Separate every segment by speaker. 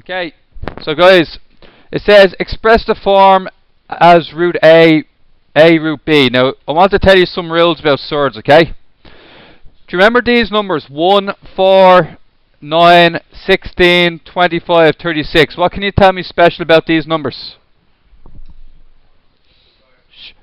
Speaker 1: Okay, so guys, it says express the form as root A, root B. Now, I want to tell you some rules about surds, okay? Do you remember these numbers? 1, 4, 9, 16, 25, 36. What can you tell me special about these numbers?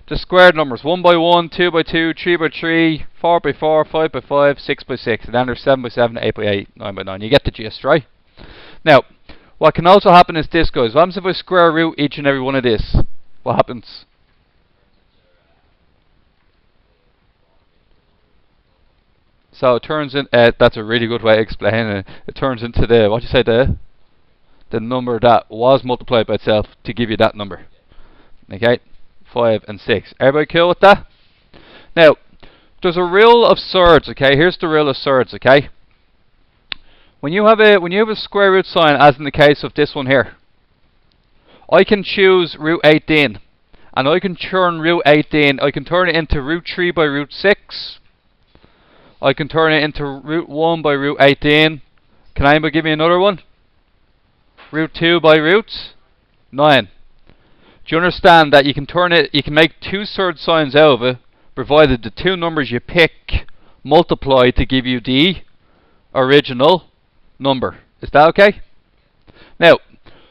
Speaker 1: The squared numbers. 1 by 1, 2 by 2, 3 by 3, 4 by 4, 5 by 5, 6 by 6. And then there's 7 by 7, 8 by 8, 9 by 9. You get the gist, right? Now, what can also happen is this, guys. What happens if I square root each and every one of this? What happens? So it turns in, that's a really good way of explaining it. It turns into the, what you say there? The number that was multiplied by itself to give you that number. Okay? 5 and 6. Everybody cool with that? Now, there's a rule of surds, okay? Here's the rule of surds, okay? When you have a square root sign, as in the case of this one here, I can choose root 18, and I can turn root 18, I can turn it into root 3 by root 6, I can turn it into root 1 by root 18. Can anybody give me another one? Root 2 by root 9. Do you understand that you can turn it, you can make two surd signs out of it, provided the two numbers you pick multiply to give you the original number. Is that okay? Now,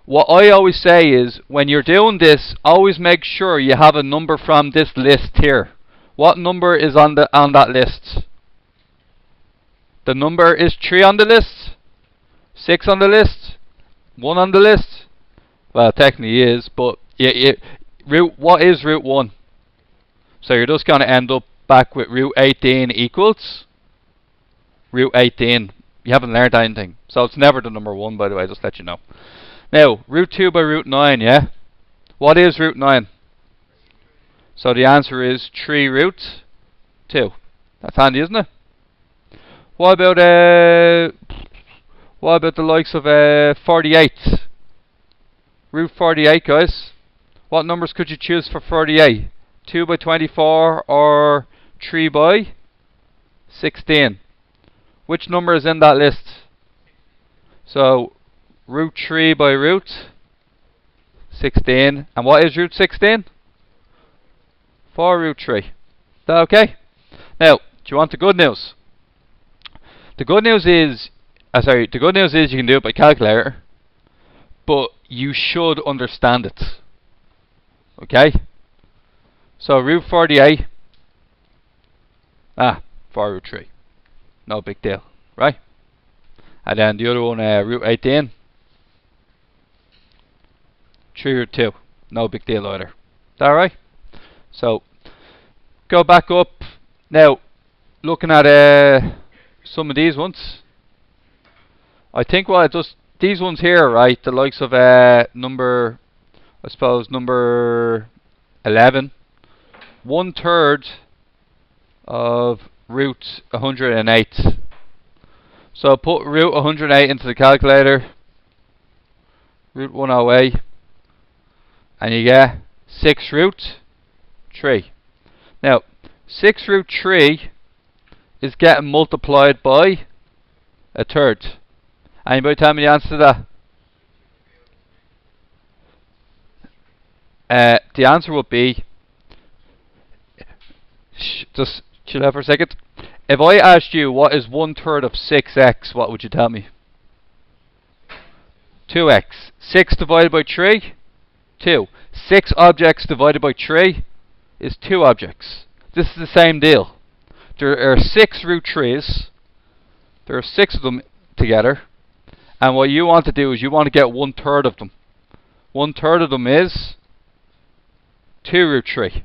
Speaker 1: what I always say is, when you're doing this, always make sure you have a number from this list here. What number is on that list? The number is 3 on the list, 6 on the list, 1 on the list. Well, technically is, but what is root 1? So you're just going to end up back with root 18 equals root 18. You haven't learned anything. So it's never the number 1, by the way, just let you know. Now, root 2 by root 9, yeah? What is root 9? So the answer is 3 root 2. That's handy, isn't it? What about the likes of 48? Root 48, guys. What numbers could you choose for 48? 2 by 24 or 3 by 16? Which number is in that list? So, root 3 by root 16. And what is root 16? 4 root 3. Is that okay? Now, do you want the good news? The good news is, you can do it by calculator, but you should understand it. Okay? So, root 48. 4 root 3. No big deal, right? And then the other one, root 18. 3 root 2. No big deal either. Is that alright? So, go back up. Now, looking at some of these ones. I think what it does, these ones here, right? The likes of number 11. 1/3 of root 108. So put root 108 into the calculator. Root 108. And you get 6 root 3. Now, 6 root 3 is getting multiplied by 1/3. Anybody tell me the answer to that? The answer would be, just chill out for a second. If I asked you what is 1/3 of 6x, what would you tell me? 2x. 6 divided by 3? 2. 6 objects divided by 3 is 2 objects. This is the same deal. There are 6 root 3's. There are 6 of them together. And what you want to do is you want to get 1/3 of them. 1/3 of them is 2 root 3.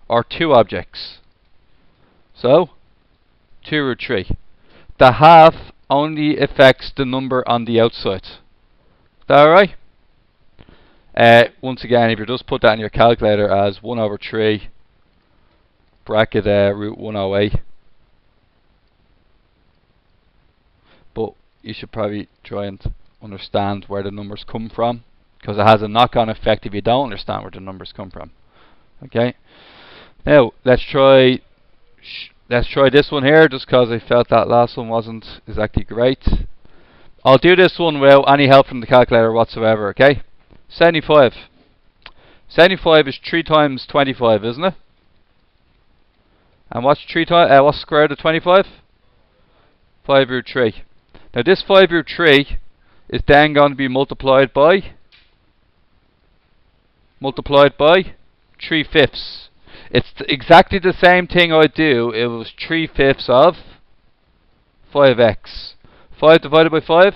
Speaker 1: Or 2 objects. So, 2 root 3. The half only affects the number on the outside. Is that alright? Once again, if you just put that in your calculator as 1/3 bracket root 108. But you should probably try and understand where the numbers come from, because it has a knock-on effect if you don't understand where the numbers come from. Okay? Now, let's try this one here, just because I felt that last one wasn't exactly great. I'll do this one without any help from the calculator whatsoever, okay? 75. 75 is 3 times 25, isn't it? And what's what's the square root of 25? 5 root 3. Now this 5 root 3 is then going to be multiplied by 3 fifths. It's exactly the same thing I'd do if it was 3 fifths of 5x. 5 divided by 5?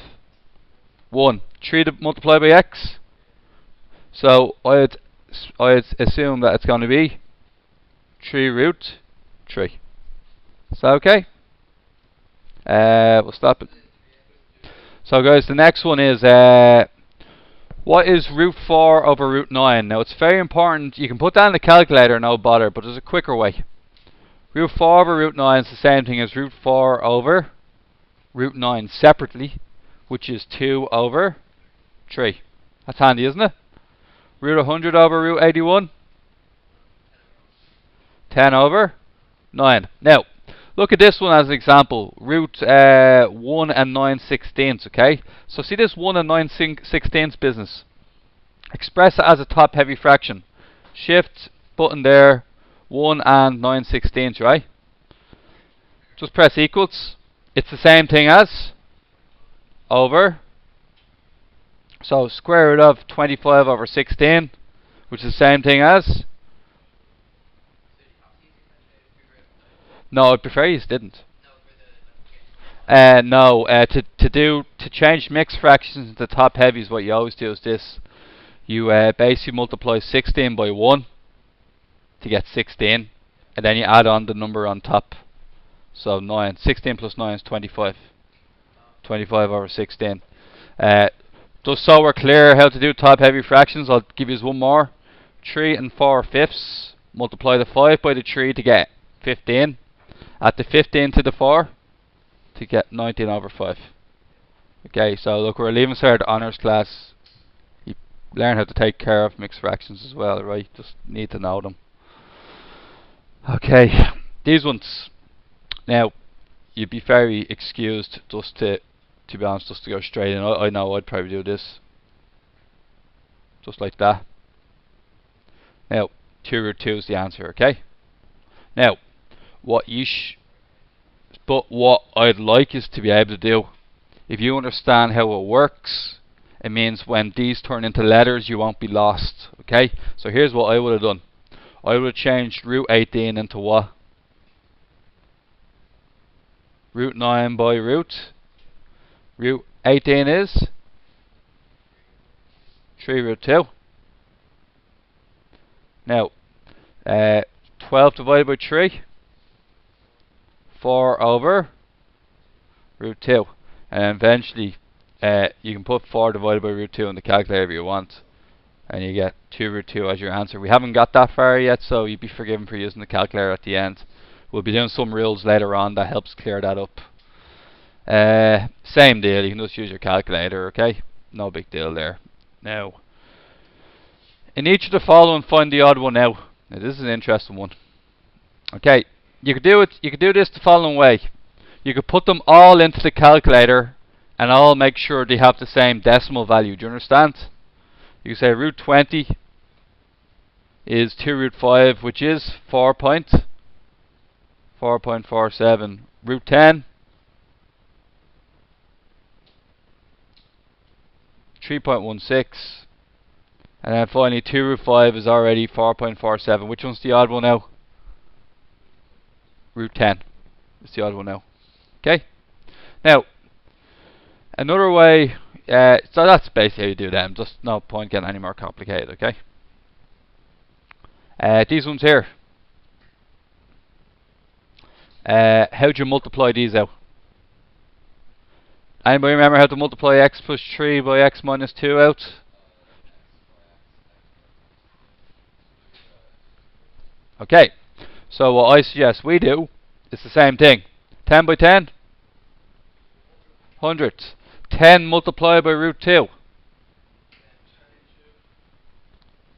Speaker 1: 1. 3 multiplied by x? So I'd assume that it's going to be 3 root 3. Is that okay? We'll stop it. So guys, the next one is what is root 4 over root 9? Now it's very important. You can put that in the calculator, no bother, but there's a quicker way. Root 4 over root 9 is the same thing as root 4 over root 9 separately, which is 2 over 3. That's handy, isn't it? Root 100 over root 81? 10 over 9. Now, look at this one as an example. Root 1 and 9 sixteenths, okay? So see this 1 and 9 sixteenths business. Express it as a top-heavy fraction. Shift button there, 1 and 9 sixteenths, right? Just press equals. It's the same thing as over. So square root of 25 over 16, which is the same thing as. No, I'd prefer you didn't. No, to change mixed fractions into top heavies, what you always do is this. You basically multiply 16 by 1 to get 16, and then you add on the number on top. So 9. 16 plus 9 is 25. 25 over 16. Just so we're clear how to do top heavy fractions, I'll give you one more. 3 and 4 fifths. Multiply the 5 by the 3 to get 15. Add the 15 to the 4 to get 19 over 5. Okay, so look, we're leaving cert honours class. You learn how to take care of mixed fractions as well, right? Just need to know them. Okay, these ones. Now, you'd be very excused just to be honest, just to go straight in. I know I'd probably do this. Just like that. Now, 2 root 2 is the answer, okay? Now, what I'd like is to be able to do, if you understand how it works, it means when these turn into letters, you won't be lost, okay? So here's what I would have done. I would have changed root 18 into what? Root 9 by root 18 is 3 root 2. Now, 12 divided by 3, 4 over root 2. And eventually, you can put 4 divided by root 2 in the calculator if you want, and you get 2 root 2 as your answer. We haven't got that far yet, so you'd be forgiven for using the calculator at the end. We'll be doing some rules later on that helps clear that up. Same deal, you can just use your calculator, okay? No big deal there. Now, in each of the following, find the odd one out. Now this is an interesting one. Okay, you could do this the following way. You could put them all into the calculator and all make sure they have the same decimal value. Do you understand? You can say root 20 is 2 root 5, which is 4.47. Root 10, 3.16. And then finally 2 root 5 is already 4.47. Which one's the odd one now? Root 10 is the odd one now. Okay? Now, another way, so that's basically how you do them. Just no point getting any more complicated, okay? These ones here. How do you multiply these out? Anybody remember how to multiply x plus 3 by x minus 2 out? Okay, so what I suggest we do is the same thing. 10 by 10? 100. 10 multiplied by root 2.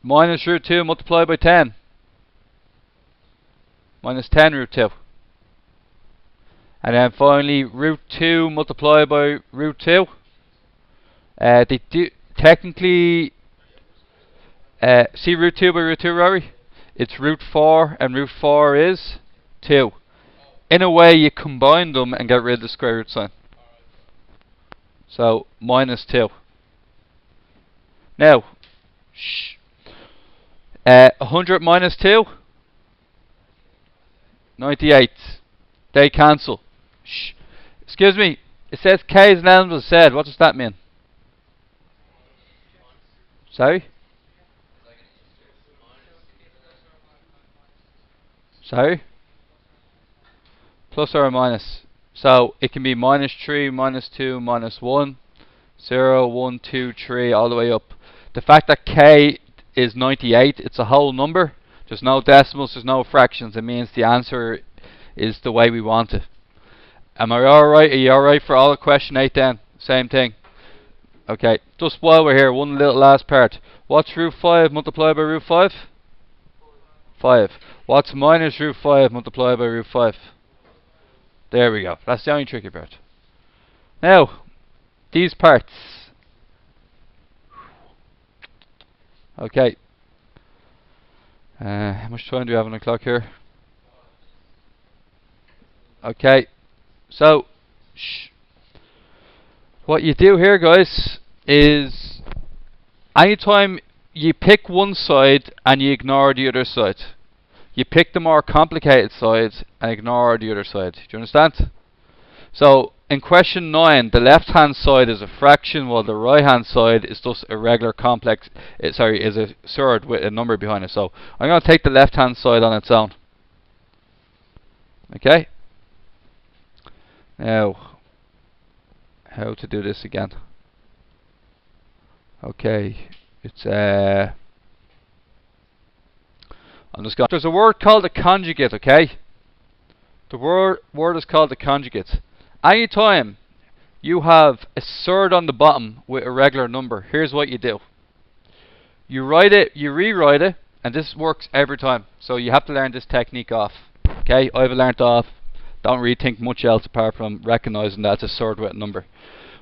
Speaker 1: Minus root 2 multiplied by 10. Minus 10 root 2. And then finally root 2 multiplied by root 2. They do technically. See root 2 by root 2, Rory? It's root 4, and root 4 is 2. In a way, you combine them and get rid of the square root sign. So, minus 2. Now, 100 minus 2? 98. They cancel. Excuse me. It says K is an element of Z. What does that mean? Sorry? Sorry? Plus or minus. So it can be minus 3, minus 2, minus 1, 0, 1, 2, 3, all the way up. The fact that K is 98, it's a whole number. There's no decimals, there's no fractions. It means the answer is the way we want it. Am I alright? Are you alright for all of question 8 then? Same thing. Okay, just while we're here, one little last part. What's root 5 multiplied by root 5? 5. What's minus root 5 multiplied by root 5? There we go. That's the only tricky part. Now, these parts. Okay. How much time do we have on the clock here? Okay. So, what you do here, guys, is anytime you pick one side and you ignore the other side. You pick the more complicated side and ignore the other side. Do you understand? So, in question 9, the left hand side is a fraction while the right hand side is just a regular complex, is a surd with a number behind it. So, I'm going to take the left hand side on its own. Okay? Now, how to do this again? Okay, it's I'm just going. There's a word called a conjugate. Okay, the word is called a conjugate. Anytime you have a surd on the bottom with a regular number, here's what you do. You write it, you rewrite it, and this works every time. So you have to learn this technique off. Okay, I've learned off. Don't really think much else apart from recognizing that it's a surd with a number.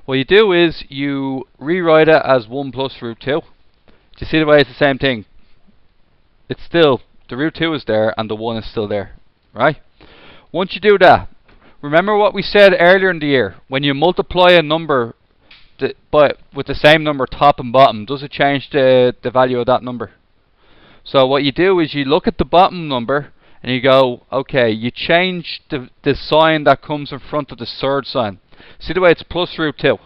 Speaker 1: What you do is you rewrite it as 1 plus root 2. Do you see the way it's the same thing? It's still, the root 2 is there and the 1 is still there, right? Once you do that, remember what we said earlier in the year. When you multiply a number but with the same number top and bottom, does it change the value of that number? So what you do is you look at the bottom number and you go, okay, you change the sign that comes in front of the surd sign. See the way it's plus root 2?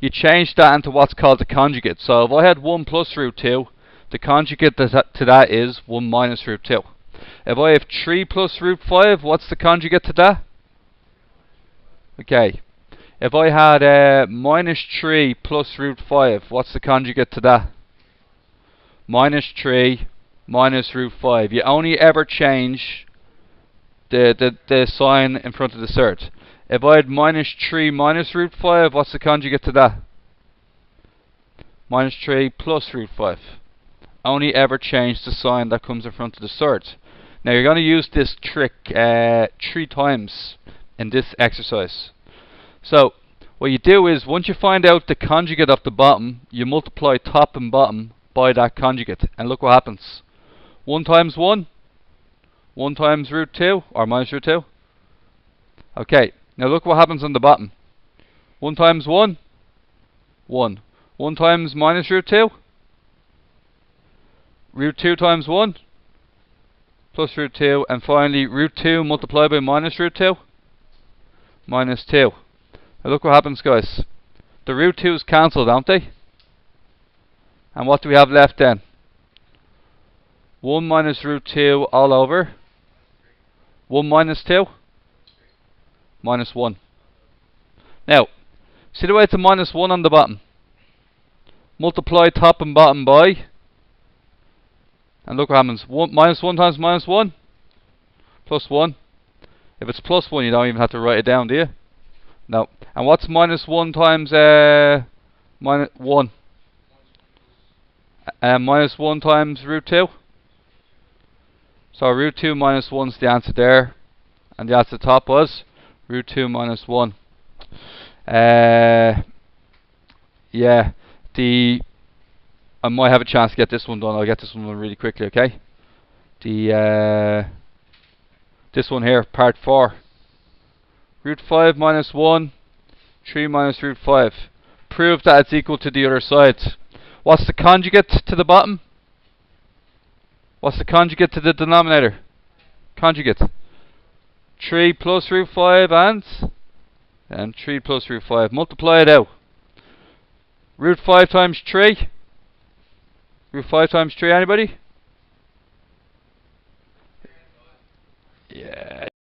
Speaker 1: You change that into what's called the conjugate. So if I had 1 plus root 2, the conjugate to that is 1 minus root 2. If I have 3 plus root 5, what's the conjugate to that? Okay. If I had minus 3 plus root 5, what's the conjugate to that? Minus 3 minus root 5. You only ever change the sign in front of the surd. If I had minus 3 minus root 5, what's the conjugate to that? Minus 3 plus root 5. Only ever change the sign that comes in front of the surd. Now you're going to use this trick 3 times in this exercise. So what you do is, once you find out the conjugate of the bottom, you multiply top and bottom by that conjugate, and look what happens. 1 times 1, 1 times root 2, or minus root 2. Okay, now look what happens on the bottom. 1 times 1, 1. 1 times minus root 2, root 2 times 1, plus root 2, and finally root 2 multiplied by minus root 2, minus 2. Now look what happens, guys. The root 2's cancel, don't they? And what do we have left then? 1 minus root 2 all over 1 minus 2 minus 1. Now, see the way it's a minus 1 on the bottom? Multiply top and bottom by, and look what happens. Minus 1 times minus 1, plus 1. If it's plus 1, you don't even have to write it down, do you? No. And what's minus 1 times minus 1? Minus 1 times root 2. So root 2 minus 1 is the answer there. And the answer top was root 2 minus 1. Yeah, I might have a chance to get this one done. I'll get this one done really quickly, okay? This one here, part 4. Root 5 minus 1, 3 minus root 5. Prove that it's equal to the other side. What's the conjugate to the bottom? What's the conjugate to the denominator? Conjugate. 3 plus root 5 and 3 plus root 5. Multiply it out. Root 5 times 3. Root 5 times 3, anybody? Yeah.